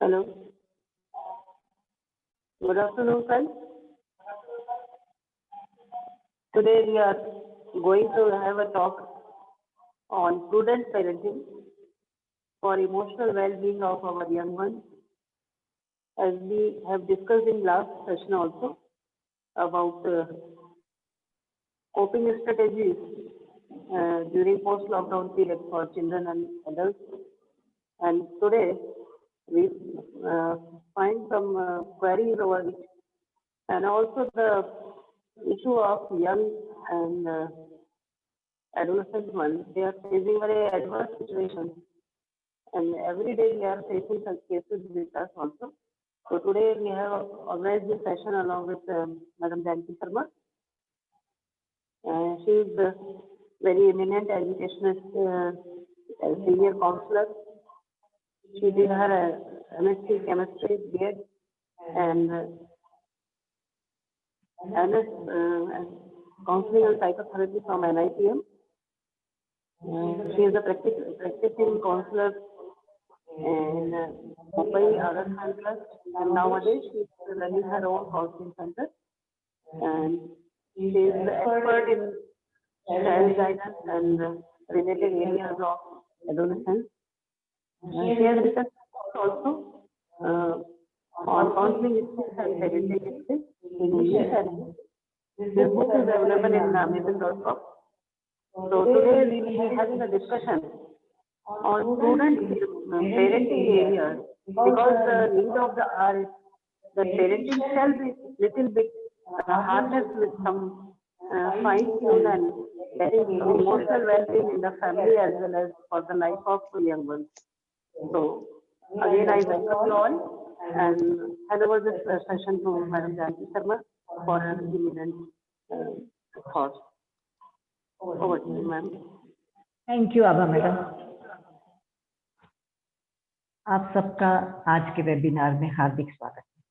Hello. Good afternoon, friends. Today we are going to have a talk on prudent parenting for emotional well-being of our young ones. As we have discussed in last session also about coping strategies during post-lockdown period for children and adults. And today we find some queries over it, and also the issue of young and adolescent ones. They are facing very adverse situations, and every day we are facing such cases with us also. So today we have organized this session along with Madam Janki Sharma. She is a very eminent educationist, senior counselor. She did her MSc Chemistry, B.Ed, and MS Counseling and Psychotherapy from NITM. She is a practicing counselor in Mumbai, Aadhar Center, and nowadays she is running her own counseling center. And she is the expert in child guidance and related areas of adolescence. She has written also on counseling skills and parenting skills in English, and this book is available in Amazon.com. So today we will be having a discussion on prudent parenting areas, because the need of the hour is the parenting shall be little bit harshness with some fine tune and getting emotional well-being in the family as well as for the life of young ones. So again, I welcome you all and hand over this session to Madam Janki Sharma for her eminent thoughts. Over to you, ma'am. Thank you Abha madam. आप सबका आज के webinar में हार्दिक स्वागत है।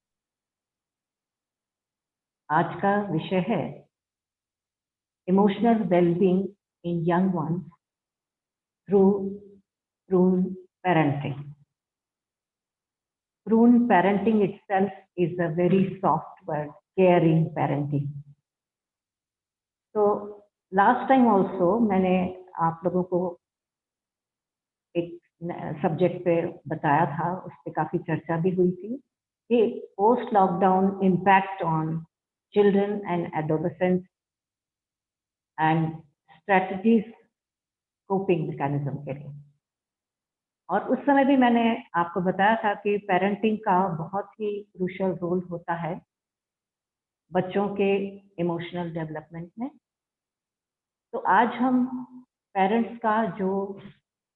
आज का विषय है emotional wellbeing in young ones through prune parenting. Prune parenting itself is a very soft word, caring parenting. So last time also मैंने आप लोगों को एक सब्जेक्ट पे बताया था, उस पर काफी चर्चा भी हुई थी कि post lockdown impact on children and adolescents and strategies coping mechanism के लिए। और उस समय भी मैंने आपको बताया था कि पेरेंटिंग का बहुत ही क्रूशियल रोल होता है बच्चों के इमोशनल डेवलपमेंट में। तो आज हम पेरेंट्स का जो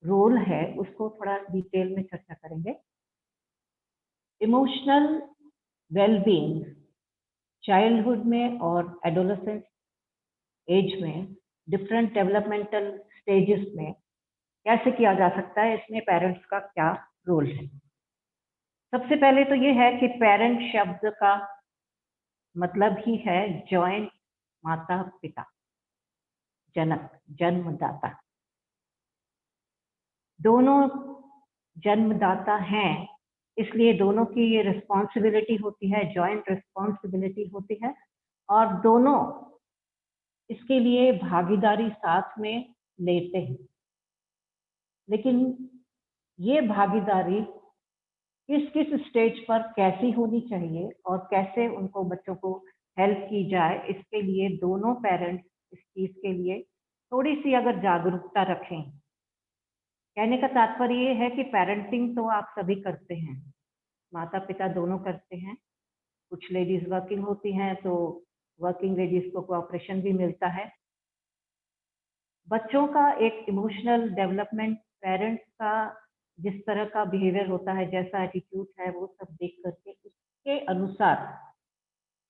रोल है उसको थोड़ा डिटेल में चर्चा करेंगे। इमोशनल वेलबींग चाइल्डहुड में और एडोलेसेंस एज में डिफरेंट डेवलपमेंटल स्टेजेस में कैसे किया जा सकता है, इसमें पेरेंट्स का क्या रोल है। सबसे पहले तो ये है कि पेरेंट शब्द का मतलब ही है जॉइंट माता पिता, जनक, जन्मदाता। दोनों जन्मदाता हैं, इसलिए दोनों की ये रिस्पॉन्सिबिलिटी होती है, जॉइंट रिस्पॉन्सिबिलिटी होती है, और दोनों इसके लिए भागीदारी साथ में लेते हैं। लेकिन ये भागीदारी किस किस स्टेज पर कैसी होनी चाहिए और कैसे उनको बच्चों को हेल्प की जाए, इसके लिए दोनों पेरेंट्स इस चीज़ के लिए थोड़ी सी अगर जागरूकता रखें। कहने का तात्पर्य ये है कि पेरेंटिंग तो आप सभी करते हैं, माता पिता दोनों करते हैं। कुछ लेडीज वर्किंग होती हैं तो वर्किंग लेडीज को कोऑपरेशन भी मिलता है। बच्चों का एक इमोशनल डेवलपमेंट पेरेंट्स का जिस तरह का बिहेवियर होता है, जैसा एटीट्यूड है, वो सब देख करके उसके अनुसार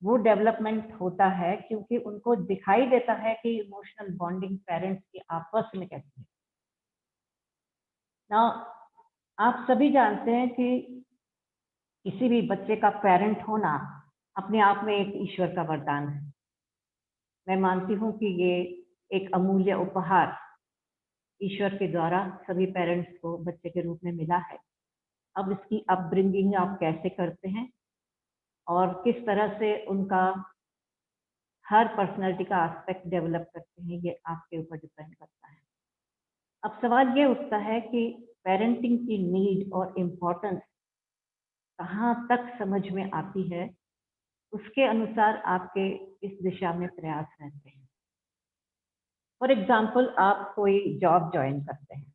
वो डेवलपमेंट होता है, क्योंकि उनको दिखाई देता है कि इमोशनल बॉन्डिंग पेरेंट्स की आपस में कैसी है। ना आप सभी जानते हैं कि किसी भी बच्चे का पेरेंट होना अपने आप में एक ईश्वर का वरदान है। मैं मानती हूँ कि ये एक अमूल्य उपहार ईश्वर के द्वारा सभी पेरेंट्स को बच्चे के रूप में मिला है। अब इसकी अपब्रिंगिंग आप कैसे करते हैं और किस तरह से उनका हर पर्सनैलिटी का एस्पेक्ट डेवलप करते हैं, ये आपके ऊपर डिपेंड करता है। अब सवाल ये उठता है कि पेरेंटिंग की नीड और इम्पोर्टेंस कहाँ तक समझ में आती है, उसके अनुसार आपके इस दिशा में प्रयास रहते हैं। फॉर एग्जाम्पल, आप कोई जॉब ज्वाइन करते हैं,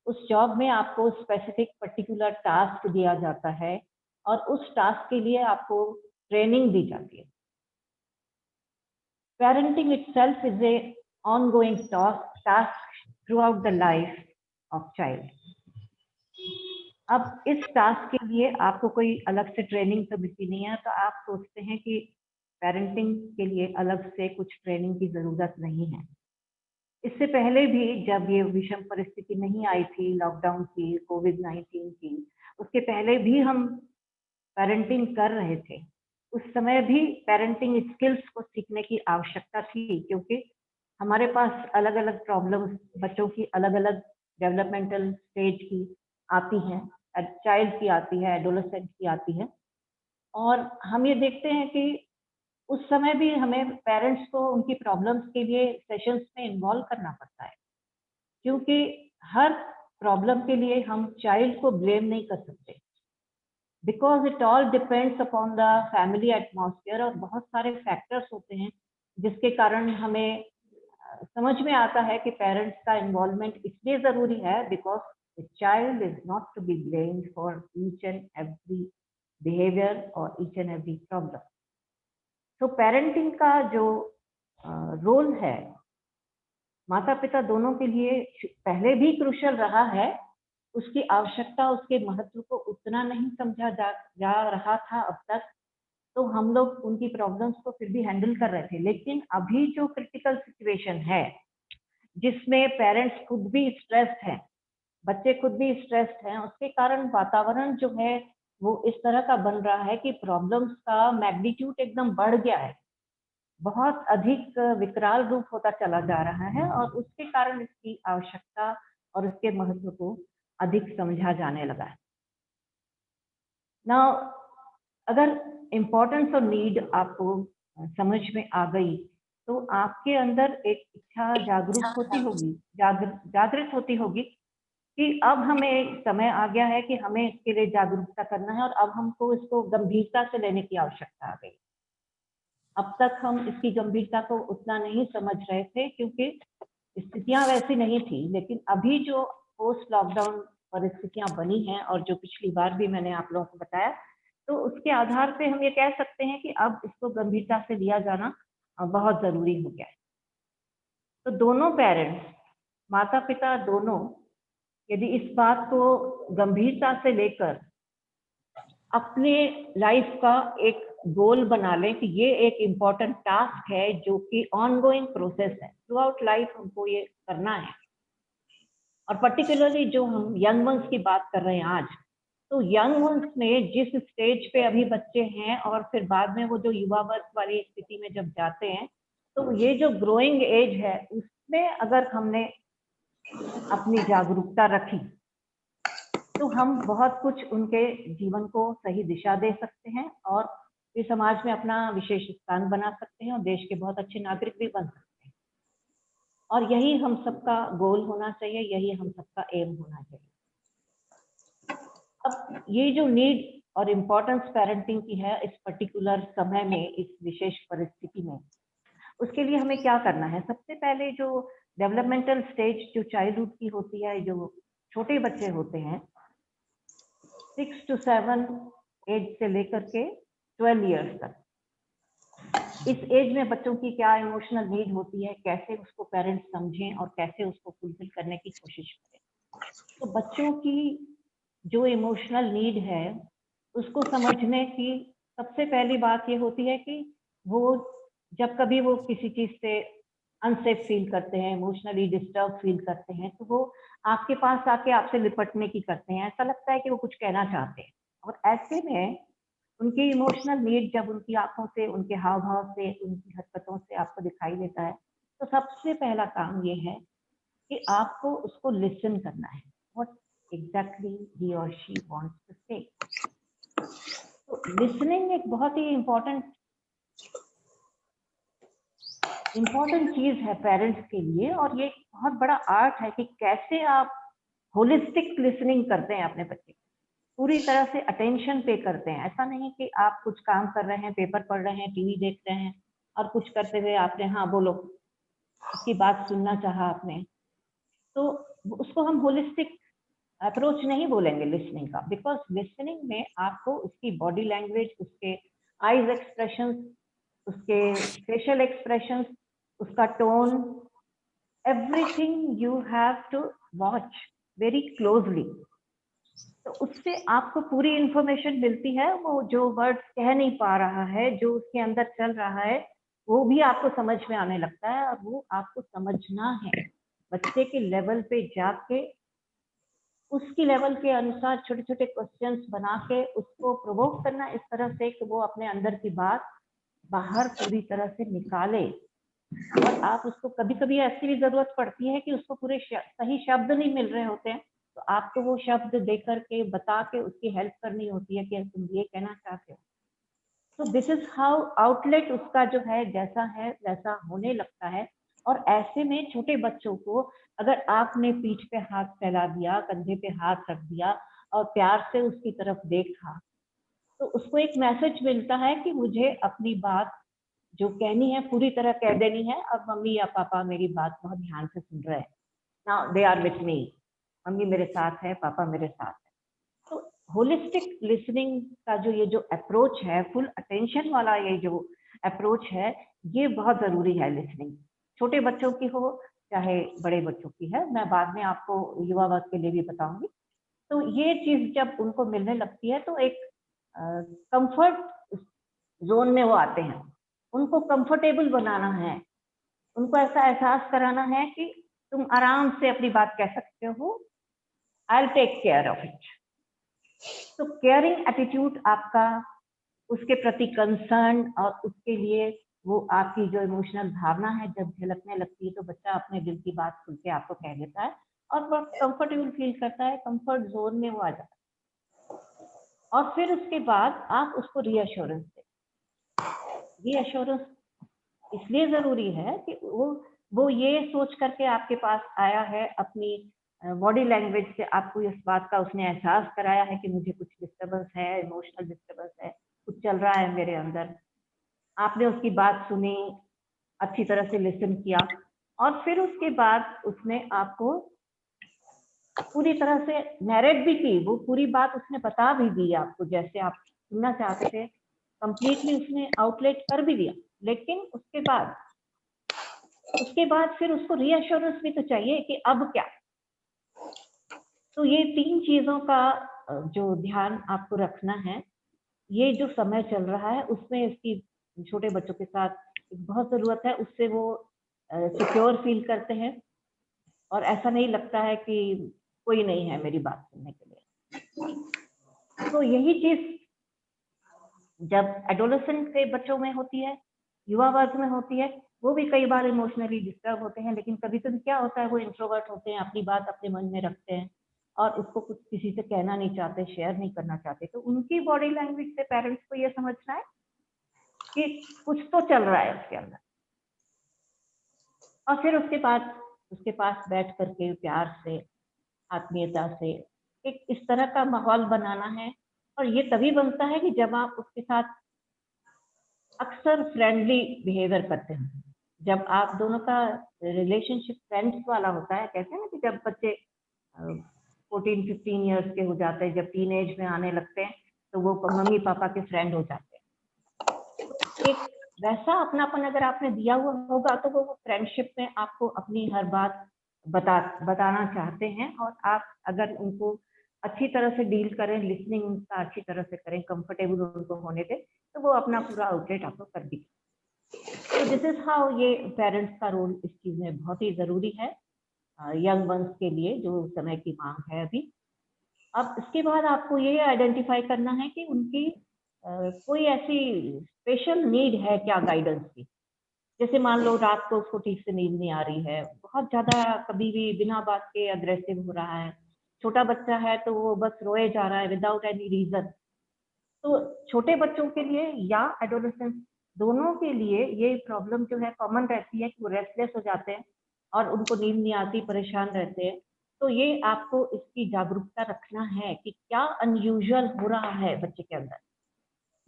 उस जॉब में आपको स्पेसिफिक पर्टिकुलर टास्क दिया जाता है और उस टास्क के लिए आपको ट्रेनिंग दी जाती है। Parenting itself is a ongoing task throughout the life of child. अब इस टास्क के लिए आपको कोई अलग से ट्रेनिंग तो मिलती नहीं है, तो आप सोचते हैं कि पेरेंटिंग के लिए अलग से कुछ ट्रेनिंग की ज़रूरत नहीं है। इससे पहले भी जब ये विषम परिस्थिति नहीं आई थी, लॉकडाउन की, कोविड-19 की, उसके पहले भी हम पेरेंटिंग कर रहे थे। उस समय भी पेरेंटिंग स्किल्स को सीखने की आवश्यकता थी, क्योंकि हमारे पास अलग-अलग प्रॉब्लम्स बच्चों की अलग-अलग डेवलपमेंटल स्टेज की आती हैं, चाइल्ड की आती है, एडोलेसेंट की आती है। और हम ये देखते हैं कि उस समय भी हमें पेरेंट्स को उनकी प्रॉब्लम्स के लिए सेशंस में इन्वॉल्व करना पड़ता है, क्योंकि हर प्रॉब्लम के लिए हम चाइल्ड को ब्लेम नहीं कर सकते, because it all depends upon the family atmosphere. और बहुत सारे फैक्टर्स होते हैं जिसके कारण हमें समझ में आता है कि पेरेंट्स का इन्वॉल्वमेंट इसलिए ज़रूरी है because the child is not to be blamed for each and every behaviour और ईच एंड एवरी प्रॉब्लम। तो पेरेंटिंग का जो रोल है माता पिता दोनों के लिए पहले भी क्रूशियल रहा है। उसकी आवश्यकता, उसके महत्व को उतना नहीं समझा जा रहा था अब तक, तो हम लोग उनकी प्रॉब्लम्स को फिर भी हैंडल कर रहे थे। लेकिन अभी जो क्रिटिकल सिचुएशन है जिसमें पेरेंट्स खुद भी स्ट्रेस्ड हैं, बच्चे खुद भी स्ट्रेस्ड हैं, उसके कारण वातावरण जो है वो इस तरह का बन रहा है कि प्रॉब्लम्स का मैग्नीट्यूड एकदम बढ़ गया है, बहुत अधिक विकराल रूप होता चला जा रहा है और उसके कारण इसकी आवश्यकता और उसके महत्व को अधिक समझा जाने लगा है। नाउ, अगर इम्पोर्टेंस और नीड आपको समझ में आ गई, तो आपके अंदर एक इच्छा जागरूक होती होगी, जागृत होती होगी कि अब हमें समय आ गया है कि हमें इसके लिए जागरूकता करना है और अब हमको इसको गंभीरता से लेने की आवश्यकता आ गई। अब तक हम इसकी गंभीरता को उतना नहीं समझ रहे थे क्योंकि स्थितियां वैसी नहीं थी, लेकिन अभी जो पोस्ट लॉकडाउन परिस्थितियां बनी हैं और जो पिछली बार भी मैंने आप लोगों को बताया, तो उसके आधार पे हम ये कह सकते हैं कि अब इसको गंभीरता से लिया जाना बहुत जरूरी हो गया है। तो दोनों पेरेंट्स, माता पिता दोनों, यदि इस बात को गंभीरता से लेकर अपने लाइफ का एक गोल बना लें कि ये एक इम्पॉर्टेंट टास्क है जो कि ऑनगोइंग प्रोसेस है, थ्रू आउट लाइफ हमको ये करना है। और पर्टिकुलरली जो हम यंग वंस की बात कर रहे हैं आज, तो यंग वंस में जिस स्टेज पे अभी बच्चे हैं और फिर बाद में वो जो युवा वर्ग वाली स्थिति में जब जाते हैं, तो ये जो ग्रोइंग एज है उसमें अगर हमने अपनी जागरूकता रखी तो हम बहुत कुछ उनके जीवन को सही दिशा दे सकते हैं और ये समाज में अपना विशेष स्थान बना सकते हैं और देश के बहुत अच्छे नागरिक भी बन सकते हैं। और यही हम सबका गोल होना चाहिए, यही हम सबका एम होना चाहिए। अब ये जो नीड और इम्पोर्टेंस पेरेंटिंग की है इस पर्टिकुलर समय में, इस विशेष परिस्थिति में, उसके लिए हमें क्या करना है? सबसे पहले जो डेवलपमेंटल स्टेज जो चाइल्डहुड की होती है, जो छोटे बच्चे होते हैं 6 to 7 एज से लेकर के 12 इयर्स तक, इस एज में बच्चों की क्या इमोशनल नीड होती है, कैसे उसको पेरेंट्स समझें और कैसे उसको फुलफिल करने की कोशिश करें। तो बच्चों की जो इमोशनल नीड है उसको समझने की सबसे पहली बात ये होती है कि वो जब कभी वो किसी चीज से अनसेफ फील करते हैं, इमोशनली डिस्टर्ब फील करते हैं, तो वो आपके पास आके आपसे लिपटने की करते हैं। ऐसा लगता है कि वो कुछ कहना चाहते हैं और ऐसे में उनकी इमोशनल नीड जब उनकी आंखों से, उनके हाव भाव से, उनकी हरकतों से आपको दिखाई देता है, तो सबसे पहला काम ये है कि आपको उसको लिसन करना है। exactly he or she wants to say. तो लिसनिंग एक बहुत ही इम्पोर्टेंट चीज है पेरेंट्स के लिए, और ये एक बहुत बड़ा आर्ट है कि कैसे आप होलिस्टिक लिसनिंग करते हैं अपने बच्चे की, पूरी तरह से अटेंशन पे करते हैं। ऐसा नहीं कि आप कुछ काम कर रहे हैं, पेपर पढ़ रहे हैं, टीवी देख रहे हैं और कुछ करते हुए आपने हाँ बोलो, उसकी बात सुनना चाहा आपने, तो उसको हम होलिस्टिक अप्रोच नहीं बोलेंगे लिसनिंग का। बिकॉज लिसनिंग में आपको उसकी बॉडी लैंग्वेज, उसके आईज एक्सप्रेशन, उसके फेशियल एक्सप्रेशन, उसका tone, everything you have to watch very closely. तो उससे आपको पूरी इंफॉर्मेशन मिलती है। वो जो वर्ड्स कह नहीं पा रहा है, जो उसके अंदर चल रहा है, वो भी आपको समझ में आने लगता है। और वो आपको समझना है, बच्चे के लेवल पे जाके उसकी लेवल के अनुसार छोटे छोटे क्वेश्चंस बना के उसको प्रोवोक करना इस तरह से कि वो अपने अंदर की बात बाहर पूरी तरह से निकाले। और आप उसको, कभी कभी ऐसी भी जरूरत पड़ती है कि उसको पूरे सही शब्द नहीं मिल रहे होते हैं, तो आपको वो शब्द दे करके बता के उसकी हेल्प करनी होती है कि तुम ये कहना चाहते हो। तो दिस इज हाउ आउटलेट उसका जो है जैसा है वैसा होने लगता है। और ऐसे में छोटे बच्चों को अगर आपने पीठ पे हाथ फैला दिया, कंधे पे हाथ रख दिया और प्यार से उसकी तरफ देखा, तो उसको एक मैसेज मिलता है कि मुझे अपनी बात जो कहनी है पूरी तरह कह देनी है, और मम्मी या पापा मेरी बात बहुत ध्यान से सुन रहे हैं। Now they are with me, मम्मी मेरे साथ है, पापा मेरे साथ है। तो होलिस्टिक लिसनिंग का जो ये जो अप्रोच है, फुल अटेंशन वाला ये जो अप्रोच है, ये बहुत जरूरी है लिसनिंग। छोटे बच्चों की हो चाहे बड़े बच्चों की है, मैं बाद में आपको युवा वर्ग के लिए भी बताऊंगी। तो ये चीज जब उनको मिलने लगती है तो एक कंफर्ट जोन में वो आते हैं। उनको कंफर्टेबल बनाना है, उनको ऐसा एहसास कराना है कि तुम आराम से अपनी बात कह सकते हो, I will take care of it. तो केयरिंग एटीट्यूड आपका, उसके प्रति कंसर्न, और उसके लिए वो आपकी जो इमोशनल भावना है जब झलकने लगती है, तो बच्चा अपने दिल की बात खुल के आपको कह देता है और बहुत कंफर्टेबल फील करता है, कंफर्ट जोन में वो आ जाता है। और फिर उसके बाद आप उसको रीअश्योरेंस दें। रीअश्योरेंस इसलिए जरूरी है कि वो ये सोच करके आपके पास आया है, अपनी बॉडी लैंग्वेज से आपको इस बात का उसने एहसास कराया है कि मुझे कुछ डिस्टर्बेंस है, इमोशनल डिस्टर्बेंस है, कुछ चल रहा है मेरे अंदर। आपने उसकी बात सुनी, अच्छी तरह से लिसन किया, और फिर उसके बाद उसने आपको पूरी तरह से नैरेट भी की, वो पूरी बात उसने बता भी दी आपको जैसे आप सुनना चाहते थे, कंप्लीटली उसने आउटलेट कर भी दिया। लेकिन उसके बाद फिर उसको रीअश्योरेंस भी तो चाहिए कि अब क्या। तो ये 3 चीजों का जो ध्यान आपको रखना है, ये जो समय चल रहा है उसमें इसकी छोटे बच्चों के साथ बहुत जरूरत है। उससे वो सिक्योर फील करते हैं और ऐसा नहीं लगता है कि कोई नहीं है मेरी बात सुनने के लिए। तो यही चीज जब एडोलेसेंट के बच्चों में होती है, युवा वर्ग में होती है, वो भी कई बार इमोशनली डिस्टर्ब होते हैं, लेकिन कभी कभी क्या होता है, वो इंट्रोवर्ट होते हैं, अपनी बात अपने मन में रखते हैं और उसको कुछ किसी से कहना नहीं चाहते, शेयर नहीं करना चाहते। तो उनकी बॉडी लैंग्वेज से पेरेंट्स को ये समझना है कि कुछ तो चल रहा है उसके अंदर। और फिर उसके बाद उसके पास बैठ करके प्यार से, आत्मीयता से एक इस तरह का माहौल बनाना है। और ये तभी बनता है कि जब आप उसके साथ अक्सर फ्रेंडली बिहेवियर करते हैं। जब आप दोनों का रिलेशनशिप फ्रेंड्स वाला होता है, कहते हैं ना कि जब बच्चे 14-15 ईयर्स के हो जाते हैं, जब टीन एज में आने लगते हैं, तो वो मम्मी पापा के फ्रेंड हो जाते हैं। तो एक वैसा अपनापन अगर आपने दिया हुआ होगा तो वो फ्रेंडशिप में आपको अपनी हर बात बताना चाहते हैं। और आप अगर उनको अच्छी तरह से डील करें, लिसनिंग उनका अच्छी तरह से करें, कंफर्टेबल उनको होने दें, तो वो अपना पूरा आउटलेट आपको कर दी। तो दिस इज हाउ ये पेरेंट्स का रोल इस चीज में बहुत ही जरूरी है यंग वंस के लिए, जो समय की मांग है अभी। अब इसके बाद आपको ये आइडेंटिफाई करना है कि उनकी कोई ऐसी स्पेशल नीड है क्या गाइडेंस की। जैसे मान लो रात को उसको ठीक से नींद नहीं आ रही है, बहुत ज्यादा कभी भी बिना बात के अग्रेसिव हो रहा है, छोटा बच्चा है तो वो बस रोए जा रहा है विदाउट एनी रीजन। तो छोटे बच्चों के लिए या एडोलेसेंस, दोनों के लिए ये प्रॉब्लम जो है कॉमन रहती है कि वो रेस्टलेस हो जाते हैं और उनको नींद नहीं आती, परेशान रहते हैं। तो ये आपको इसकी जागरूकता रखना है कि क्या अनयूजुअल हो रहा है बच्चे के अंदर,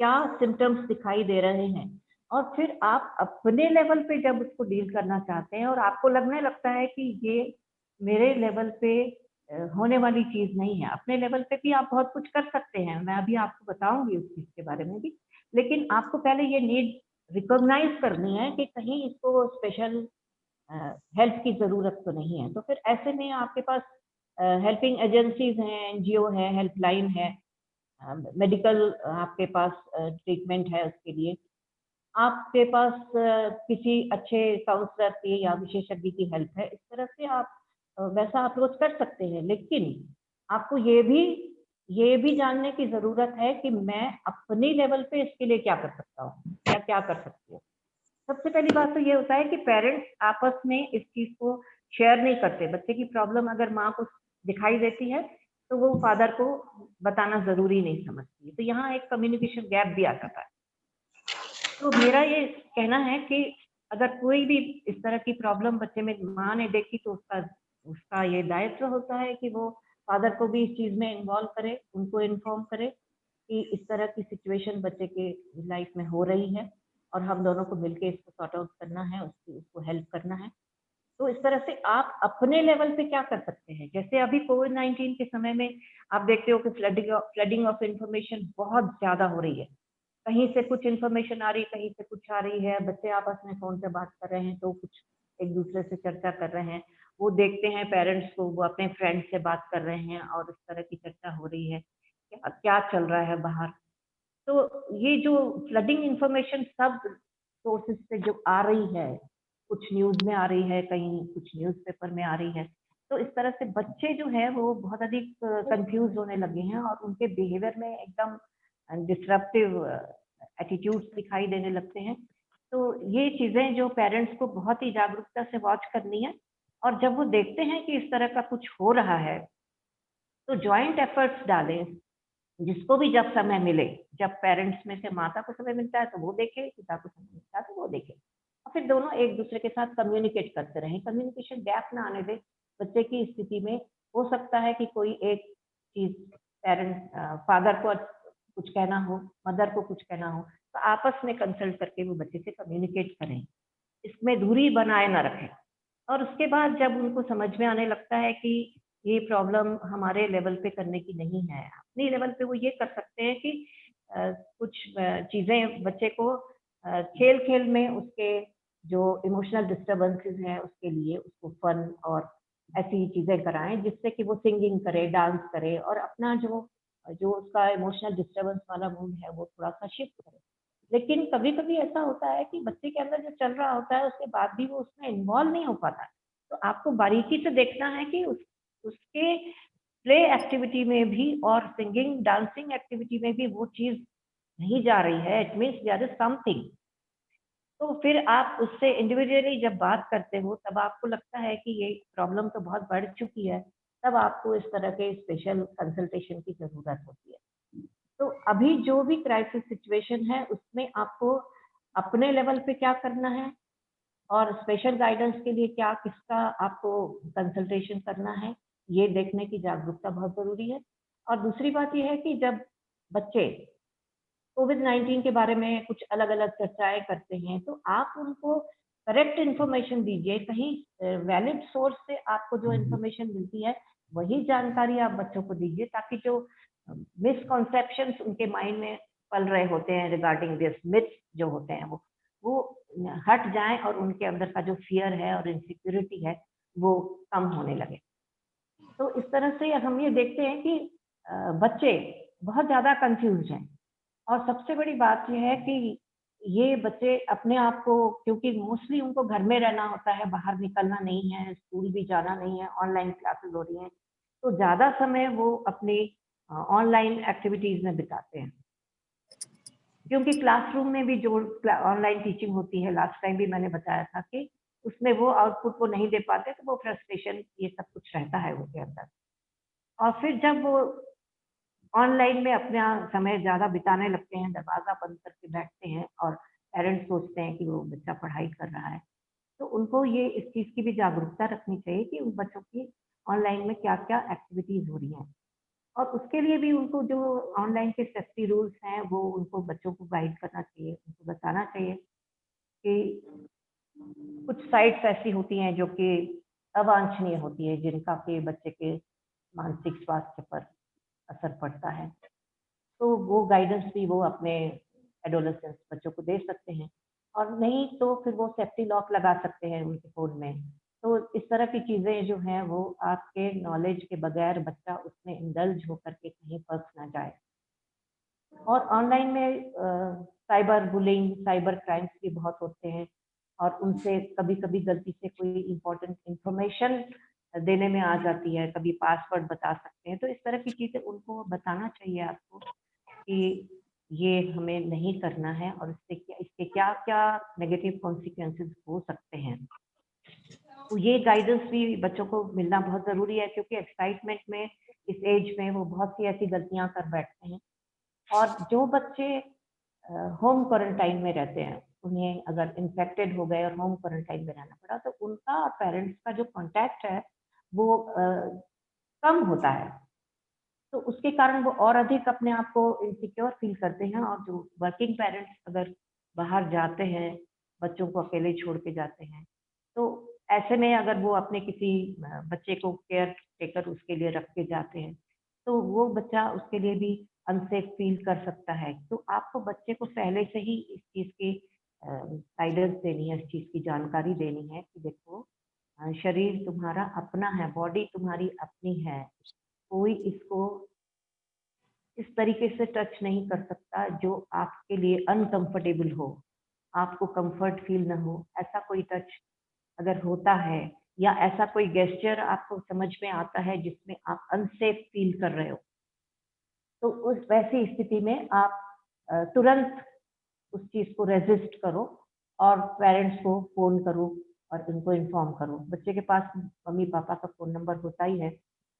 क्या सिम्टम्स दिखाई दे रहे हैं, और फिर आप अपने लेवल पे जब उसको डील करना चाहते हैं और आपको लगने लगता है कि ये मेरे लेवल पे होने वाली चीज नहीं है, अपने लेवल पे भी आप बहुत कुछ कर सकते हैं, मैं अभी आपको बताऊंगी उस चीज के बारे में भी। लेकिन आपको पहले ये नीड रिकॉग्नाइज करनी है कि कहीं इसको स्पेशल हेल्प की जरूरत तो नहीं है। तो फिर ऐसे में आपके पास हेल्पिंग एजेंसीज हैं, एनजीओ है, हेल्पलाइन है, मेडिकल आपके पास ट्रीटमेंट है उसके लिए, आपके पास किसी अच्छे काउंसलर की या विशेषज्ञ की हेल्प है, इस तरह से आप वैसा अप्रोच कर सकते हैं। लेकिन आपको ये भी जानने की ज़रूरत है कि मैं अपनी लेवल पे इसके लिए क्या कर सकता हूँ या क्या कर सकती हूँ। सबसे पहली बात तो ये होता है कि पेरेंट्स आपस में इस चीज़ को शेयर नहीं करते। बच्चे की प्रॉब्लम अगर माँ को दिखाई देती है, तो वो फादर को बताना ज़रूरी नहीं समझती है। तो यहाँ एक कम्युनिकेशन गैप भी आ जाता है। तो मेरा ये कहना है कि अगर कोई भी इस तरह की प्रॉब्लम बच्चे में माँ ने देखी, तो उसका उसका ये दायित्व होता है कि वो फादर को भी इस चीज़ में इन्वॉल्व करे, उनको इन्फॉर्म करे कि इस तरह की सिचुएशन बच्चे के लाइफ में हो रही है और हम दोनों को मिलके इसको सॉर्ट आउट करना है, उसको हेल्प करना है। तो इस तरह से आप अपने लेवल पे क्या कर सकते हैं? जैसे अभी कोविड-19 के समय में आप देखते हो कि फ्लडिंग ऑफ इंफॉर्मेशन बहुत ज़्यादा हो रही है। कहीं से कुछ इन्फॉर्मेशन आ रही है, कहीं से कुछ आ रही है, बच्चे आपस में फ़ोन पे बात कर रहे हैं, तो कुछ एक-दूसरे से चर्चा कर रहे हैं। वो देखते हैं पेरेंट्स को, वो अपने फ्रेंड से बात कर रहे हैं और इस तरह की चर्चा हो रही है, क्या क्या चल रहा है बाहर। तो ये जो फ्लडिंग इंफॉर्मेशन सब सोर्सेस से जो आ रही है, कुछ न्यूज़ में आ रही है, कहीं कुछ न्यूज़पेपर में आ रही है, तो इस तरह से बच्चे जो हैं वो बहुत अधिक कन्फ्यूज़ होने लगे हैं और उनके बिहेवियर में एकदम डिसरप्टिव एटीट्यूड्स दिखाई देने लगते हैं। तो ये चीज़ें जो पेरेंट्स को बहुत ही जागरूकता से वॉच करनी है, और जब वो देखते हैं कि इस तरह का कुछ हो रहा है, तो जॉइंट एफर्ट्स डालें। जिसको भी जब समय मिले, जब पेरेंट्स में से माता को समय मिलता है तो वो देखे, पिता को समय मिलता है तो वो देखे, और फिर दोनों एक दूसरे के साथ कम्युनिकेट करते रहें। कम्युनिकेशन गैप ना आने दें। बच्चे की स्थिति में हो सकता है कि कोई एक चीज फादर को कुछ कहना हो, मदर को कुछ कहना हो, तो आपस में कंसल्ट करके वो बच्चे से कम्युनिकेट करें, इसमें दूरी बनाए ना रखें। और उसके बाद जब उनको समझ में आने लगता है कि ये प्रॉब्लम हमारे लेवल पे करने की नहीं है, अपनी लेवल पे वो ये कर सकते हैं कि कुछ चीज़ें बच्चे को खेल-खेल में उसके जो इमोशनल डिस्टर्बेंसेस हैं उसके लिए उसको फन और ऐसी चीज़ें कराएँ जिससे कि वो सिंगिंग करे, डांस करे और अपना जो जो उसका इमोशनल डिस्टर्बेंस वाला मूड है वो थोड़ा-सा शिफ्ट करे। लेकिन कभी-कभी ऐसा होता है कि बच्चे के अंदर जो चल रहा होता है उसके बाद भी वो उसमें इन्वॉल्व नहीं हो पाता है। तो आपको बारीकी से देखना है कि उसके प्ले एक्टिविटी में भी और सिंगिंग, डांसिंग एक्टिविटी में भी वो चीज़ नहीं जा रही है, it means there is something. तो फिर आप उससे इंडिविजुअली जब बात करते हो तब आपको लगता है कि ये प्रॉब्लम तो बहुत बढ़ चुकी है, तब आपको इस तरह के स्पेशल कंसल्टेशन की ज़रूरत होती है। तो अभी जो भी क्राइसिस सिचुएशन है उसमें आपको अपने लेवल पे क्या करना है और स्पेशल गाइडेंस के लिए क्या किसका आपको कंसल्टेशन करना है, ये देखने की जागरूकता बहुत ज़रूरी है। और दूसरी बात ये है कि जब बच्चे कोविड-19 के बारे में कुछ अलग-अलग चर्चाएँ करते हैं, तो आप उनको करेक्ट इन्फॉर्मेशन दीजिए। कहीं वैलिड सोर्स से आपको जो इन्फॉर्मेशन मिलती है, वही जानकारी आप बच्चों को दीजिए ताकि जो मिसकॉन्सेप्शंस उनके माइंड में पल रहे होते हैं रिगार्डिंग दिस मिथ्स जो होते हैं वो हट जाएँ और उनके अंदर का जो फ़ियर है और इनसिक्योरिटी है, वो कम होने लगे। तो इस तरह से हम ये देखते हैं कि बच्चे बहुत ज़्यादा कन्फ्यूज़्ड हैं। और सबसे बड़ी बात ये है कि ये बच्चे अपने आप को, क्योंकि मोस्टली उनको घर में रहना होता है, बाहर निकलना नहीं है, स्कूल भी जाना नहीं है, ऑनलाइन क्लासेस हो रही हैं, तो ज़्यादा समय वो अपनी ऑनलाइन एक्टिविटीज़ में बिताते हैं। क्योंकि क्लासरूम में भी जो ऑनलाइन टीचिंग होती है, लास्ट टाइम भी मैंने बताया था कि उसमें वो आउटपुट वो नहीं दे पाते, तो वो फ्रस्ट्रेशन ये सब कुछ रहता है उनके अंदर। और फिर जब वो ऑनलाइन में अपना समय ज़्यादा बिताने लगते हैं, दरवाज़ा बंद करके बैठते हैं और पेरेंट्स सोचते हैं कि वो बच्चा पढ़ाई कर रहा है, तो उनको ये इस चीज़ की भी जागरूकता रखनी चाहिए कि उन बच्चों की ऑनलाइन में क्या-क्या एक्टिविटीज़ हो रही हैं। और उसके लिए भी उनको जो ऑनलाइन के सेफ्टी रूल्स हैं, वो उनको बच्चों को गाइड करना चाहिए, उनको बताना चाहिए कि कुछ साइट्स ऐसी होती हैं जो कि अवांछनीय होती है, जिनका कि बच्चे के मानसिक स्वास्थ्य पर असर पड़ता है। तो वो गाइडेंस भी वो अपने एडोलेसेंस बच्चों को दे सकते हैं और नहीं तो फिर वो सेफ्टी लॉक लगा सकते हैं उनके फ़ोन में। तो इस तरह की चीज़ें जो हैं वो आपके नॉलेज के बगैर बच्चा उसमें इंडल्ज होकर के कहीं फँस ना जाए। और ऑनलाइन में साइबर बुलिंग, साइबर क्राइम्स भी बहुत होते हैं और उनसे कभी-कभी गलती से कोई इम्पोर्टेंट इन्फॉर्मेशन देने में आ जाती है, कभी पासवर्ड बता सकते हैं। तो इस तरह की चीज़ें उनको बताना चाहिए आपको कि ये हमें नहीं करना है और इसके क्या-क्या नेगेटिव कॉन्सिक्वेंसेस हो सकते हैं। तो ये गाइडेंस भी बच्चों को मिलना बहुत ज़रूरी है क्योंकि एक्साइटमेंट में इस एज में वो बहुत सी ऐसी गलतियाँ कर बैठते हैं। और जो बच्चे होम क्वारंटाइन में रहते हैं, उन्हें अगर इन्फेक्टेड हो गए और होम क्वारंटाइन में रहना पड़ा, तो उनका और पेरेंट्स का जो कॉन्टैक्ट है, वो कम होता है। तो उसके कारण वो और अधिक अपने आप को इनसिक्योर फ़ील करते हैं और जो वर्किंग पेरेंट्स अगर बाहर जाते हैं, बच्चों को अकेले छोड़ के जाते हैं, तो ऐसे में अगर वो अपने किसी बच्चे को केयर टेकर उसके लिए रख के जाते हैं, तो वो बच्चा उसके लिए भी अनसेफ फ़ील कर सकता है। तो आपको बच्चे को पहले से ही इस चीज़ की गाइडेंस देनी है, इस चीज़ की जानकारी देनी है कि देखो शरीर तुम्हारा अपना है, बॉडी तुम्हारी अपनी है। कोई इसको इस तरीके से टच नहीं कर सकता जो आपके लिए अनकंफर्टेबल हो, आपको कंफर्ट फील ना हो, ऐसा कोई टच अगर होता है या ऐसा कोई गेस्चर आपको समझ में आता है जिसमें आप अनसेफ फील कर रहे हो, तो उस वैसी स्थिति में आप तुरंत उस चीज़ को रेज़िस्ट करो और पेरेंट्स को फ़ोन करो और उनको इन्फॉर्म करो। बच्चे के पास मम्मी-पापा का फ़ोन नंबर होता ही है,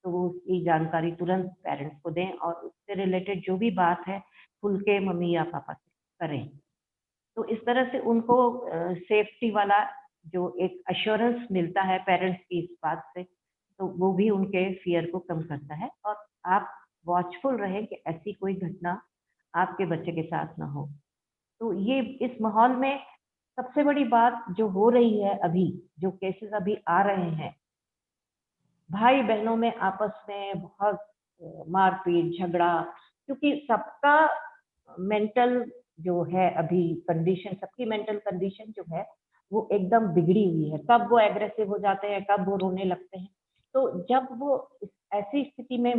तो वो उसकी जानकारी तुरंत पेरेंट्स को दें और उससे रिलेटेड जो भी बात है, खुल के मम्मी या पापा से करें। तो इस तरह से उनको सेफ्टी वाला जो एक एश्योरेंस मिलता है पेरेंट्स की इस बात से, तो वो भी उनके फ़ियर को कम करता है और आप वॉचफुल रहें कि ऐसी कोई घटना आपके बच्चे के साथ ना हो। तो ये इस माहौल में सबसे बड़ी बात जो हो रही है अभी, जो केसेस अभी आ रहे हैं, भाई-बहनों में आपस में बहुत मारपीट, झगड़ा क्योंकि सबका मेंटल जो है अभी कंडीशन सबकी मेंटल कंडीशन जो है, वो एकदम बिगड़ी हुई है। कब वो एग्रेसिव हो जाते हैं, कब वो रोने लगते हैं। तो जब वो इस ऐसी स्थिति में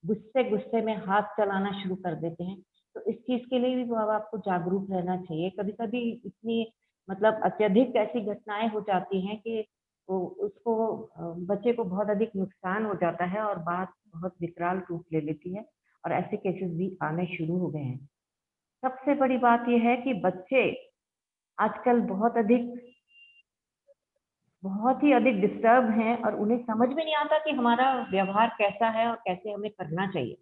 गुस्से-गुस्से में हाथ चलाना शुरू कर देते हैं, तो इस चीज़ के लिए भी माँ-बाप को जागरूक रहना चाहिए। कभी-कभी इतनी मतलब अत्यधिक ऐसी घटनाएँ हो जाती हैं कि वो उसको बच्चे को बहुत अधिक नुकसान हो जाता है और बात बहुत विकराल रूप ले लेती है और ऐसे केसेस भी आने शुरू हो गए हैं। सबसे बड़ी बात ये है कि बच्चे आजकल बहुत ही अधिक डिस्टर्ब हैं और उन्हें समझ में नहीं आता कि हमारा व्यवहार कैसा है और कैसे हमें करना चाहिए।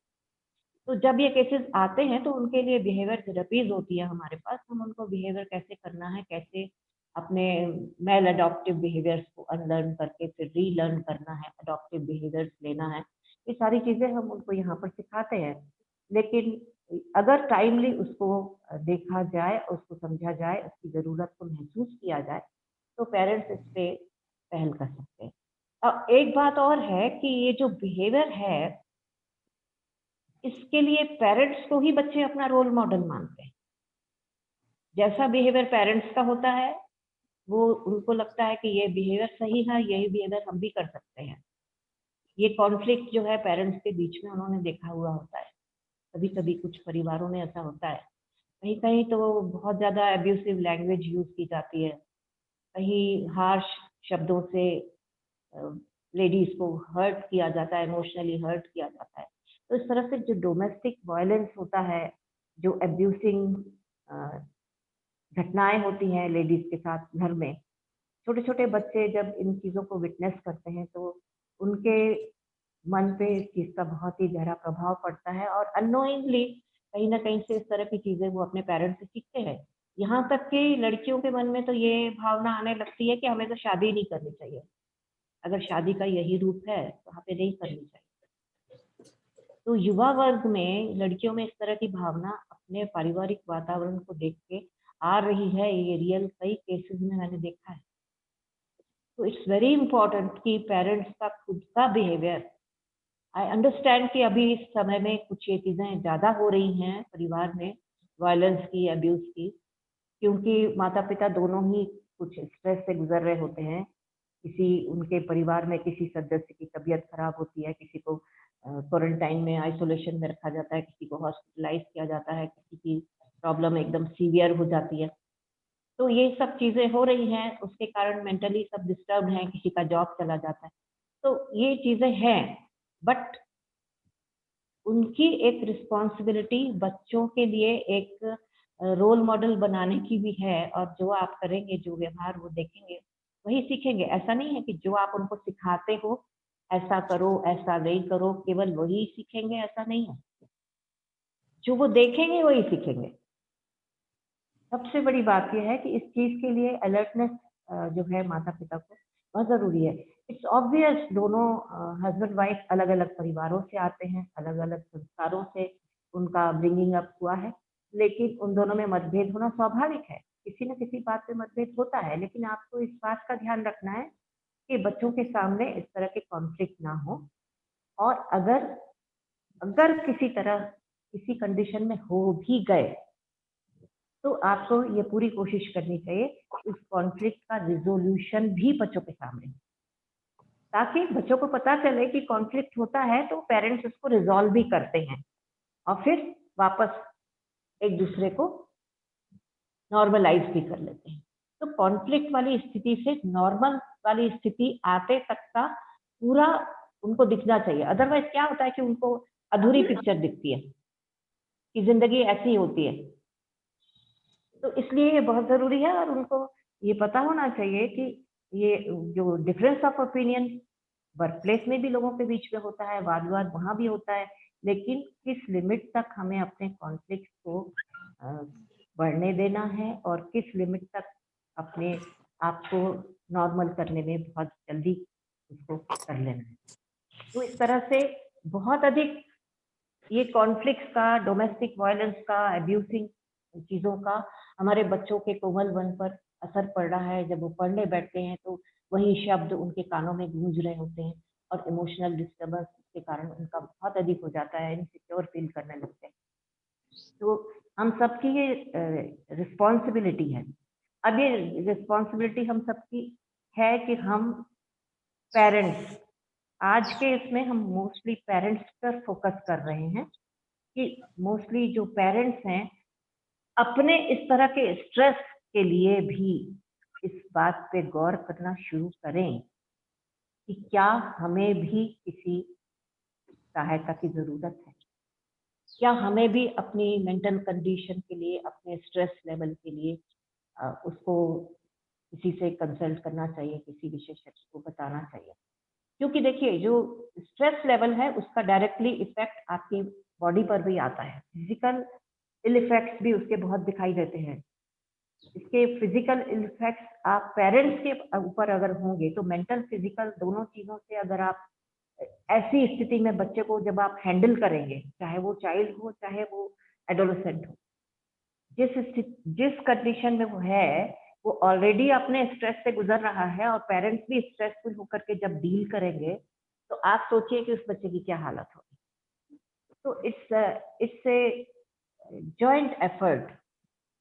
तो जब ये केसेस आते हैं तो उनके लिए बिहेवियर थेरेपीज़ होती है हमारे पास, हम उनको बिहेवियर कैसे करना है, कैसे अपने मैल एडॉप्टिव बिहेवियर्स को अनलर्न करके फिर रीलर्न करना है, एडॉप्टिव बिहेवियर्स लेना है, ये सारी चीज़ें हम उनको यहाँ पर सिखाते हैं। लेकिन अगर टाइमली उसको देखा जाए, उसको समझा जाए, उसकी ज़रूरत को महसूस किया जाए, तो पेरेंट्स इस पे पहल कर सकते हैं। एक बात और है कि ये जो बिहेवियर है इसके लिए पेरेंट्स को ही बच्चे अपना रोल मॉडल मानते हैं। जैसा बिहेवियर पेरेंट्स का होता है, वो उनको लगता है कि ये बिहेवियर सही है, यही बिहेवियर हम भी कर सकते हैं। ये कॉन्फ्लिक्ट जो है पेरेंट्स के बीच में उन्होंने देखा हुआ होता है। कभी-कभी कुछ परिवारों में ऐसा होता है। कहीं-कहीं तो बहुत ज़्यादा अब्यूसिव लैंग्वेज यूज़ की जाती है। कहीं हार्श शब्दों से अ, लेडीज़ को हर्ट किया जाता है, इमोशनली हर्ट किया जाता है। तो इस तरह से जो डोमेस्टिक वायलेंस होता है, जो अब्यूसिंग अ, घटनाएँ होती हैं लेडीज़ के साथ घर में, छोटे-छोटे बच्चे जब इन चीज़ों को विटनेस करते हैं तो उनके मन पे इस चीज़ का बहुत ही गहरा प्रभाव पड़ता है और अननोइंगली कहीं न कहीं से इस तरह की चीज़ें वो अपने पेरेंट्स से सीखते हैं। यहाँ तक कि लड़कियों के मन में तो ये भावना आने लगती है कि हमें तो शादी नहीं करनी चाहिए। अगर शादी का यही रूप है, तो हमें नहीं करनी चाहिए। तो युवा वर्ग में लड़कियों में इस तरह की भावना अपने पारिवारिक वातावरण को देख के आ रही है, ये रियल कई केसेज़ में मैंने देखा है। तो इट्स वेरी इम्पोर्टेंट कि पेरेंट्स का खुद का बिहेवियर आई अंडरस्टैंड कि अभी इस समय में कुछ ये चीज़ें ज़्यादा हो रही हैं परिवार में, वायलेंस की, अब्यूज़ की, क्योंकि माता-पिता दोनों ही कुछ स्ट्रेस से गुज़र रहे होते हैं। किसी उनके परिवार में किसी सदस्य की तबीयत खराब होती है, किसी को क्वारंटाइन में, आइसोलेशन में रखा जाता है, किसी को हॉस्पिटलाइज़ किया जाता है, किसी की प्रॉब्लम एकदम सीवियर हो जाती है। तो ये सब चीज़ें हो रही हैं, उसके कारण मेंटली सब डिस्टर्ब्ड हैं, किसी का जॉब चला जाता है। तो ये चीज़ें हैं, बट उनकी एक रिस्पॉन्सिबिलिटी बच्चों के लिए एक रोल मॉडल बनाने की भी है और जो आप करेंगे, जो व्यवहार वो देखेंगे, वही सीखेंगे। ऐसा नहीं है कि जो आप उनको सिखाते हो, ऐसा करो, ऐसा नहीं करो, केवल वही सीखेंगे, ऐसा नहीं है। जो वो देखेंगे, वही सीखेंगे। सबसे बड़ी बात ये है कि इस चीज़ के लिए अलर्टनेस जो है माता-पिता को बहुत ज़रूरी है। इट्स ऑब्वियस दोनों हस्बैंड वाइफ अलग-अलग परिवारों से आते हैं, अलग-अलग संस्कारों से उनका ब्रिंगिंग अप हुआ है, लेकिन उन दोनों में मतभेद होना स्वाभाविक है। किसी न किसी बात पे मतभेद होता है, लेकिन आपको इस बात का ध्यान रखना है कि बच्चों के सामने इस तरह के कॉन्फ्लिक्ट ना हो और अगर अगर किसी तरह किसी कंडीशन में हो भी गए तो आपको ये पूरी कोशिश करनी चाहिए उस कॉन्फ्लिक्ट का रिज़ॉल्यूशन भी बच्चों के सामने हो, ताकि बच्चों को पता चले कि कॉन्फ्लिक्ट होता है तो पेरेंट्स उसको रिज़ॉल्व भी करते हैं और फिर वापस एक दूसरे को नॉर्मलाइज़ भी कर लेते हैं। तो कॉन्फ्लिक्ट वाली स्थिति से नॉर्मल वाली स्थिति आते तक का पूरा उनको दिखना चाहिए। अदरवाइज़ क्या होता है कि उनको अधूरी पिक्चर दिखती है, कि ज़िंदगी ऐसी होती है। तो इसलिए ये बहुत ज़रूरी है और उनको ये पता होना चाहिए कि ये जो difference of opinion work place में भी लोगों के बीच में होता है, वाद-विवाद वहाँ भी होता है, लेकिन किस लिमिट तक हमें अपने कॉन्फ्लिक्ट को अ, बढ़ने देना है और किस लिमिट तक अपने आप को नॉर्मल करने में बहुत जल्दी उसको कर लेना है। तो इस तरह से बहुत अधिक ये कॉन्फ्लिक्ट्स का, डोमेस्टिक वायलेंस का, अब्यूसिंग चीज़ों का हमारे बच्चों के कोमल मन पर असर पड़ रहा है। जब वो पढ़ने बैठते हैं तो वही शब्द उनके कानों में गूंज रहे होते हैं और इमोशनल डिस्टर्बेंस के कारण उनका बहुत अधिक हो जाता है, इनसिक्योर फील करने लगते हैं। तो हम सबकी ये रिस्पॉन्सिबिलिटी है। अब ये रिस्पॉन्सिबिलिटी हम सबकी है कि हम पेरेंट्स आज के इसमें हम मोस्टली पेरेंट्स पर फोकस कर रहे हैं कि मोस्टली जो पेरेंट्स हैं अपने इस तरह के स्ट्रेस के लिए भी इस बात पे गौर करना शुरू करें कि क्या हमें भी किसी सहायता की ज़रूरत है? क्या हमें भी अपनी मेंटल कंडीशन के लिए, अपने स्ट्रेस लेवल के लिए उसको किसी से कंसल्ट करना चाहिए, किसी विशेषज्ञ को बताना चाहिए? क्योंकि देखिए जो स्ट्रेस लेवल है उसका डायरेक्टली इफ़ेक्ट आपकी बॉडी पर भी आता है। फिज़िकल इल इफ़ेक्ट्स भी उसके बहुत दिखाई देते हैं। इसके फिजिकल इफेक्ट्स आप पेरेंट्स के ऊपर अगर होंगे तो मेंटल फिजिकल दोनों चीजों से अगर आप ऐसी स्थिति में बच्चे को जब आप हैंडल करेंगे चाहे वो चाइल्ड हो चाहे वो एडोलेसेंट हो जिस कंडीशन में वो है वो ऑलरेडी अपने स्ट्रेस से गुजर रहा है और पेरेंट्स भी स्ट्रेसफुल होकर के जब डील करेंगे तो आप सोचिए कि उस बच्चे की क्या हालत होगी। तो इट्स ए जॉइंट एफर्ट।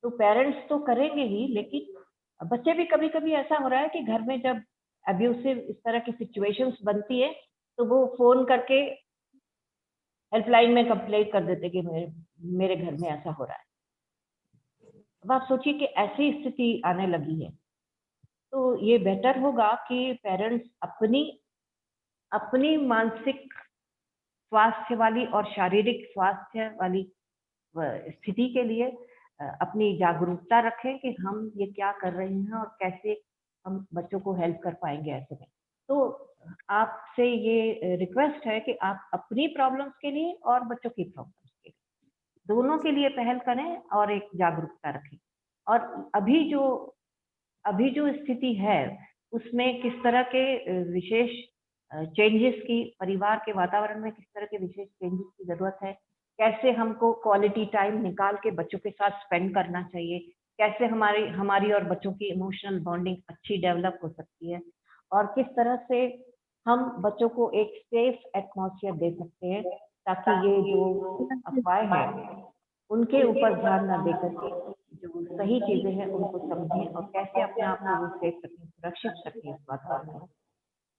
तो पेरेंट्स तो करेंगे ही, लेकिन बच्चे भी कभी-कभी ऐसा हो रहा है कि घर में जब अब्यूसिव इस तरह की सिचुएशंस बनती है, तो वो फ़ोन करके हेल्पलाइन में कंप्लेंट कर देते हैं कि मेरे मेरे घर में ऐसा हो रहा है। अब आप सोचिए कि ऐसी स्थिति आने लगी है, तो ये बेटर होगा कि पेरेंट्स अपनी अपनी मानसिक स्वास्थ्य वाली और शारीरिक स्वास्थ्य वाली स्थिति के लिए अपनी जागरूकता रखें कि हम ये क्या कर रहे हैं और कैसे हम बच्चों को हेल्प कर पाएँगे ऐसे में। तो आपसे ये रिक्वेस्ट है कि आप अपनी प्रॉब्लम्स के लिए और बच्चों की प्रॉब्लम्स के लिए दोनों के लिए पहल करें और एक जागरूकता रखें। और अभी जो स्थिति है उसमें किस तरह के विशेष चेंजेस की परिवार के वातावरण में किस तरह के विशेष चेंजेस की जरूरत है, कैसे हमको क्वालिटी टाइम निकाल के बच्चों के साथ स्पेंड करना चाहिए, कैसे हमारी हमारी और बच्चों की इमोशनल बॉन्डिंग अच्छी डेवलप हो सकती है, और किस तरह से हम बच्चों को एक सेफ एटमॉस्फेयर दे सकते हैं ताकि ये जो अफवाहें हैं उनके ऊपर ध्यान न देकर के जो सही चीजें हैं उनको समझें और कैसे अपने आप को वो सेफ रखें, सुरक्षित रखें इस वातावरण में,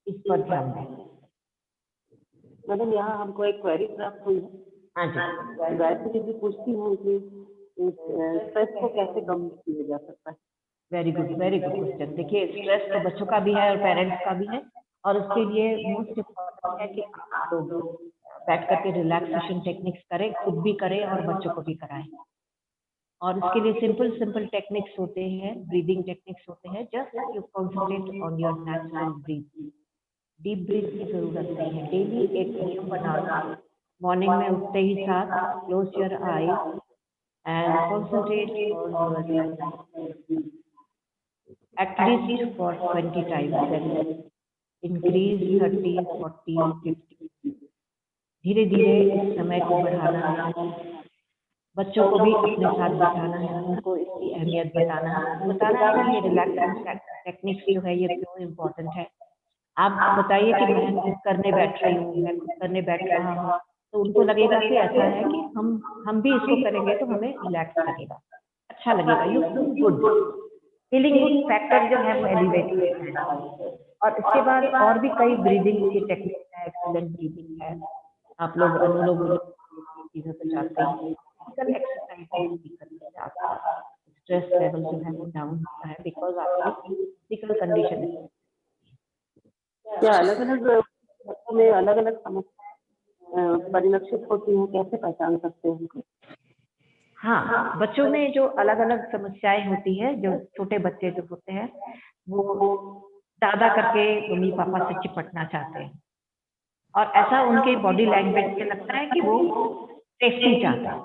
इस पर ध्यान दें। मैडम यहाँ हमको एक क्वेरी प्राप्त हुई है। हाँ जी, गायत्री जी पूछती हैं कि स्ट्रेस को कैसे कम किया जा सकता है। Very good question. देखिए, स्ट्रेस तो बच्चों का भी है और पेरेंट्स का भी है, और उसके लिए मोस्ट इम्पोर्टेंट है कि आप लोग बैठ करके रिलैक्सेशन टेक्निक्स करें, खुद भी करें और बच्चों को भी कराएं। और इसके लिए सिंपल टेक्निक्स होते हैं, ब्रीदिंग टेक्निक्स होते हैं। Just you concentrate on your natural breath. Deep breath की जरूरत नहीं है। डेली एक नियम बना लो, मॉर्निंग में उठते ही साथ close your I and concentrate on your breathe at least for 20 times, then increase 30, 40, 50। धीरे धीरे इस समय को बढ़ाना है, बच्चों को भी अपने साथ बिठाना है, उनको इसकी अहमियत बताना है, उनको बताना है कि ये रिलैक्सेशन टेक्निक्स जो है ये क्यों इम्पोर्टेंट है। आप बताइए कि मैं खुद करने बैठ रही हूँ, मैं खुद करने बैठ रहा हूँ, तो उनको लगेगा कि ऐसा है कि हम भी इसको करेंगे तो हमें रिलैक्स लगेगा, अच्छा लगेगा, you feel good. Feeling good factor जो है वो एलिवेट होता है। और इसके बाद और भी कई ब्रीदिंग की टेक्निक है, एक्सीलेंट ब्रीदिंग है। आप लोग अनुलोम विलोम चीजों पे जाते हैं, फिजिकल एक्सरसाइज भी करने से आपका स्ट्रेस लेवल जो है वो डाउन होता है, बिकॉज आपकी फिजिकल कंडीशन है। क्या अलग अलग बच्चों में अलग अलग समस्याएं परिलक्षित होती हैं, कैसे पहचान सकते हैं उनको? हाँ, बच्चों में जो अलग अलग समस्याएं होती है, जो छोटे बच्चे जो होते हैं वो ज्यादा करके मम्मी पापा से चिपटना चाहते हैं, और ऐसा उनके बॉडी लैंग्वेज से लगता है कि वो सेफ्टी चाहते हैं,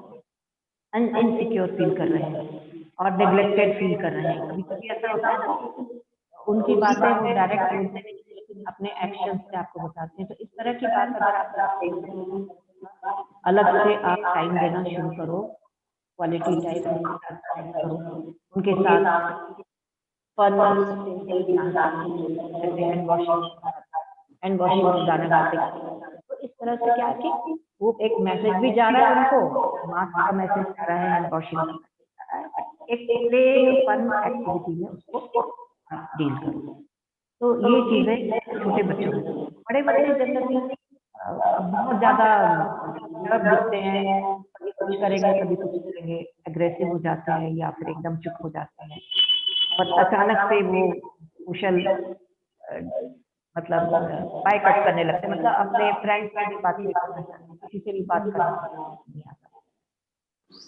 इनसिक्योर फील कर रहे हैं और नेग्लेक्टेड फील कर रहे हैं। कभी कभी ऐसा होता है ना, उनकी बातें वो डायरेक्ट बोलते नहीं लेकिन अपने एक्शन से आपको बताते हैं। तो इस तरह की बात अगर आप अलग से आप टाइम देना शुरू करो, क्वालिटी टाइम उनके साथ स्पेंड करो, उनके साथ फन जैसे हैंड वॉशिंग गाना गाते हैं। तो इस तरह से क्या है कि वो एक मैसेज भी जा रहा है उनको, मास्क का मैसेज जा रहा है, हैंड वॉशिंग का मैसेज जा रहा है, एक प्ले फन एक्टिविटी में उसको डील करो। तो ये चीजें छोटे बच्चों में। बड़े बच्चे जनरली बहुत ज्यादा डिस्टर्ब दिखते हैं, कभी कुछ करेंगे कभी कुछ करेंगे, एग्रेसिव हो जाते हैं या फिर एकदम चुप हो जाते हैं, और अचानक से वो कुशल मतलब बाय कट करने लगते हैं, मतलब अपने फ्रेंड से भी बात नहीं करना चाहते, किसी से भी बात करना नहीं आता।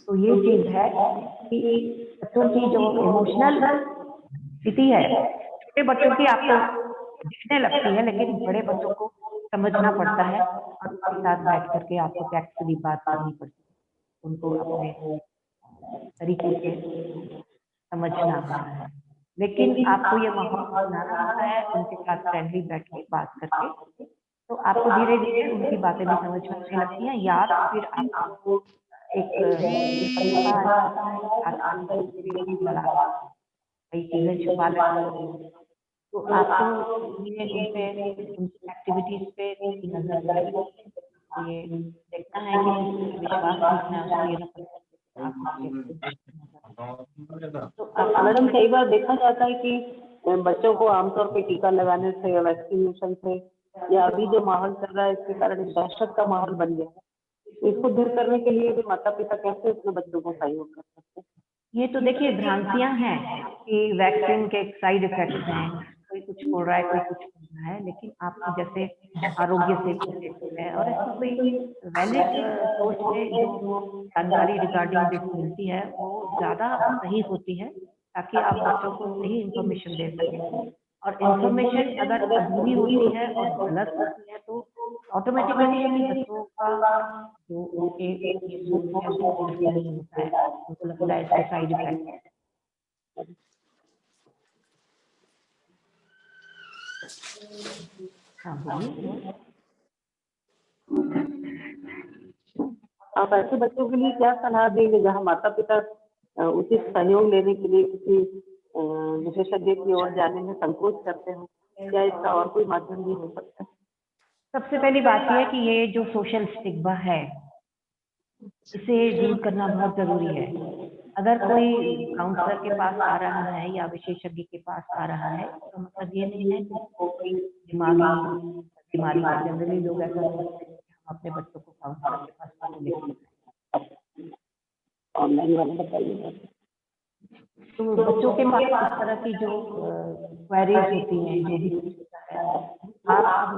तो ये चीज है कि बच्चों की जो इमोशनल स्थिति है, छोटे बच्चों की आपको दिखने लगती है, लेकिन बड़े बच्चों को समझना पड़ता है और उनके साथ बैठ करके आपको टैक्टफुली बात करनी पड़ती है, उनको अपने तरीके से समझना होता है। लेकिन आपको ये माहौल बनाना होता है, उनके साथ फ्रेंडली बैठ के बात करके, तो आपको धीरे धीरे उनकी बातें भी समझ में आने लगती हैं, या तो फिर आपको एक तरीका लगा कई चीजें छुपा लेते, तो आपको ये उनसे उनकी एक्टिविटीज पे उनकी नजर रखनी है, ये देखना है कि किसी पे विश्वास जीतना है, उसके लिए ना आप तो मैडम कई बार देखा जाता है कि बच्चों को आमतौर पे टीका लगाने से या वैक्सीनेशन से या अभी जो माहौल चल रहा है इसके कारण दहशत का माहौल बन गया है। इसको दूर करने के लिए भी माता पिता कैसे अपने बच्चों को सहयोग कर सकते हैं? ये तो देखिए भ्रांतियां हैं कि वैक्सीन के साइड इफेक्ट्स हैं, कोई कुछ बोल रहा है कोई कुछ बोल रहा है, लेकिन आपको जैसे आरोग्य सेतु है और ऐसी कोई वैलिड सोर्स से जो जानकारी रिगार्डिंग दिस मिलती है वो ज्यादा सही होती है, ताकि आप बच्चों को सही इंफॉर्मेशन दे सकें और इंफॉर्मेशन अगर अधूरी होती है और गलत होती है तो ऑटोमेटिकली बच्चों का जो उनके ये सोच है वो बिल्कुल नहीं होता है, उनको लगता है इसके साइड इफेक्ट है। हाँ बोलिए। आप ऐसे बच्चों के लिए क्या सलाह देंगे जहाँ माता पिता उचित सहयोग लेने के लिए किसी विशेषज्ञ की ओर जाने में संकोच करते हो? क्या इसका और कोई माध्यम भी हो सकता है? सबसे पहली बात यह है कि ये जो सोशल स्टिग्मा है इसे दूर करना बहुत जरूरी है। अगर कोई काउंसलर के पास आ रहा है या विशेषज्ञ के पास आ रहा है तो मतलब ये नहीं है कि उसको कोई दिमागी बीमारी है। जनरली लोग ऐसा सोचते हैं कि हम अपने बच्चों को काउंसलर के पास क्यों लेके जाएं। ऑनलाइन वाला बताइए। तो बच्चों के पास इस तरह की जो क्वेरीज होती हैं, जो भी कुछ होता है, आप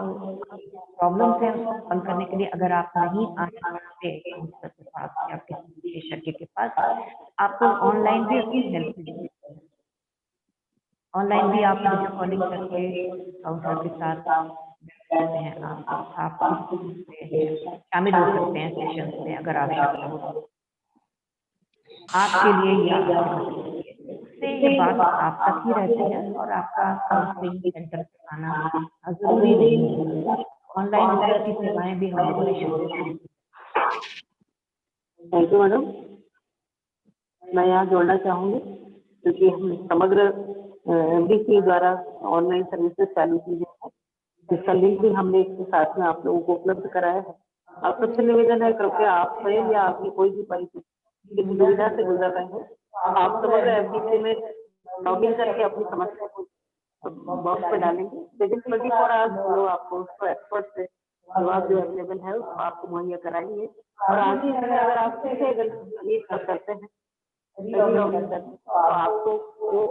प्रॉब्लम्स है उसको हल करने के लिए अगर आप नहीं आ सकते काउंसलर के पास या किसी विशेषज्ञ के पास, आपको ऑनलाइन भी उसकी हेल्प मिल सकती है। ऑनलाइन भी आप वीडियो कॉलिंग करके काउंसलर के साथ बैठ सकते हैं, आप शामिल हो सकते हैं सेशंस में अगर आवश्यकता हो। आपके लिए या आपके बच्चे के लिए उससे ये बात आप तक ही रहती है और आपका काउंसलिंग सेंटर पे आना जरूरी नहीं है। ऑनलाइन इस तरह की सेवाएं भी हम लोगों ने शुरू की। Thank you madam. मैं यहाँ जोड़ना चाहूँगी क्योंकि हम समग्र MDC द्वारा ऑनलाइन सर्विसेज चालू की गई है, जिसका लिंक भी हमने इसके साथ में आप लोगों को उपलब्ध कराया है। आप सबसे निवेदन है कृपया आप स्वयं या आपकी कोई भी परिचित किसी दुविधा से गुजर रहे हैं, आप समग्र MDC में लॉग इन करके अपनी समस्या को बॉक्स में डालेंगे। विदिन 24 आवर्स लोग आपको उसको एक्सपर्ट से जवाब जो अवेलेबल है उसको आपको मुहैया कराएंगे। और आगे इसमें अगर आप फिर से अगर ये सब करते हैं तो आपको वो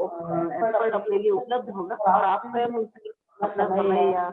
एक्सपर्ट अपने लिए उपलब्ध होगा और आप स्वयं अपना समय या